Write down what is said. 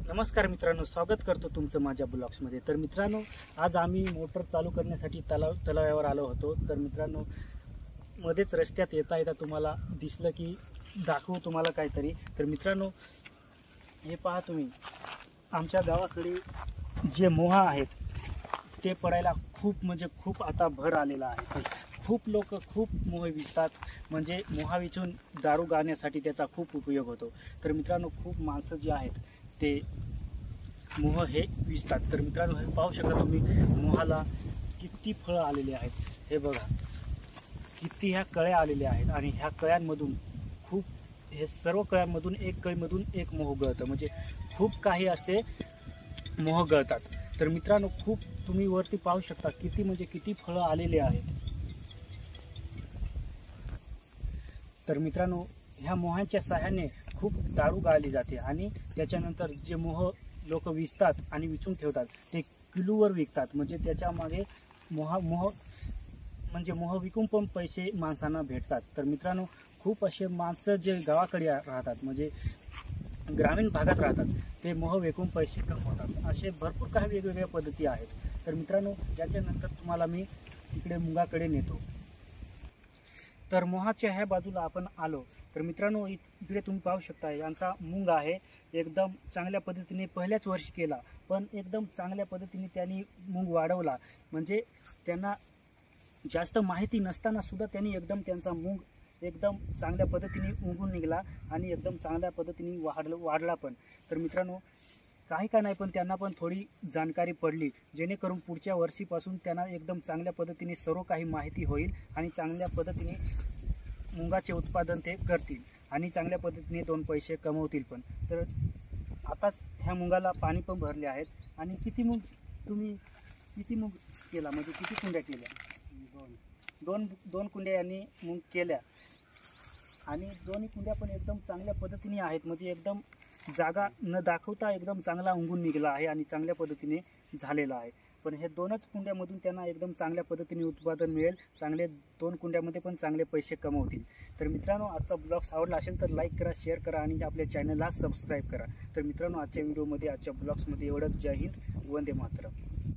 नमस्कार मित्रांनो, स्वागत करतो तुमचं माझ्या ब्लॉग्समध्ये। तर मित्रांनो, आज आम्ही मोटर चालू करण्यासाठी तलावावर आलो होतो। तर मित्रांनो, मध्येच रस्त्यात येता येता तुम्हाला दिसलं की दाखवू तुम्हाला काहीतरी। तर मित्रांनो, हे पहा तुम्ही, आमच्या गावाकडे जे मोहा आहेत ते पडायला खूप आता भर आलेला आहे। खूप लोक खूप मोह विकतात, म्हणजे मोहा विचून दारू गाळण्यासाठी त्याचा खूप उपयोग होतो। तर मित्रांनो, खूप माणसं जे आहेत ते मोह हे विकतात। तर मित्रांनो, हे पाहू शकता तुम्ही, मोहाला किती फळं आलेले आहेत। हे बघा, किती ह्या कळ्या आलेल्या आहेत आणि ह्या कळ्यांमधून हे सर्व कळ्यांमधून एक कळीमधून एक मोह गळतं, म्हणजे खूप काही असे मोह गळतात। तर मित्रांनो, खूप तुम्ही वरती पाहू शकता किती फळं आलेले आहेत। तर मित्रांनो, ह्या मोहांच्या सहाय्याने खूप दारू गाळली जाते आणि त्याच्यानंतर जे मोह लोक विकतात आणि विचून ठेवतात ते किलोवर विकतात, म्हणजे त्याच्या मागे मोह विकून पण पैसे माणसांना भेटतात। तर मित्रांनो, खूप असे माणसं जे गावाकडे राहतात, म्हणजे ग्रामीण भागात राहतात, ते मोह विकून पैसे कमवतात। असे भरपूर काही वेगवेगळ्या पद्धती आहेत। तर मित्रांनो, याच्यानंतर तुम्हाला मी इकडे मुंगाकडे नेतो। तर मोहाच्या ह्या बाजूला आपण आलो तर मित्रांनो, इकडे तुम्ही पाहू शकता, यांचा मुंग आहे। एकदम चांगल्या पद्धतीने पहिल्याच वर्षी केला, पण एकदम चांगल्या पद्धतीने त्यांनी मुंग वाढवला, म्हणजे त्यांना जास्त माहिती नसताना सुद्धा त्यांनी त्यांचा मुंग एकदम चांगल्या पद्धतीने उगून निघाला आणि एकदम चांगल्या पद्धतीने वाढला पण। तर मित्रांनो, काही का नाही, पण त्यांना पण थोडी जाणकारी पडली, जेणेकरून पुढच्या वर्षीपासून त्यांना एकदम चांगल्या पद्धतीने सर्व काही माहिती होईल आणि चांगल्या पद्धतीने मुंगाचे उत्पादन ते करतील आणि चांगल्या पद्धतीने 2 पैसे कमवतील पण। तर आताच ह्या मुंगाला पाणी पण भरले आहेत। आणि किती मुंग केला, म्हणजे किती कुंड्या केल्या? दोन कुंड्या यांनी मुंग केल्या आणि दोन्ही कुंड्या पण एकदम चांगल्या पद्धतीने आहेत, म्हणजे एकदम जागा न दाखवता एकदम चांगला उगून निघाला आहे आणि चांगल्या पद्धतीने झालेला आहे। पण हे 2च कुंड्यामधून त्यांना एकदम चांगल्या पद्धतीने उत्पादन मिळेल, चांगले 2 कुंड्यामध्ये पण चांगले पैसे कमवतील। तर मित्रांनो, आजचा ब्लॉग आवडला असेल तर लाईक करा, शेअर करा आणि आपल्या चॅनलला सबस्क्राईब करा। तर मित्रांनो, आजच्या व्हिडिओमध्ये, आजच्या ब्लॉग्समध्ये एवढंच। जय हिंद, वंदे मातरम।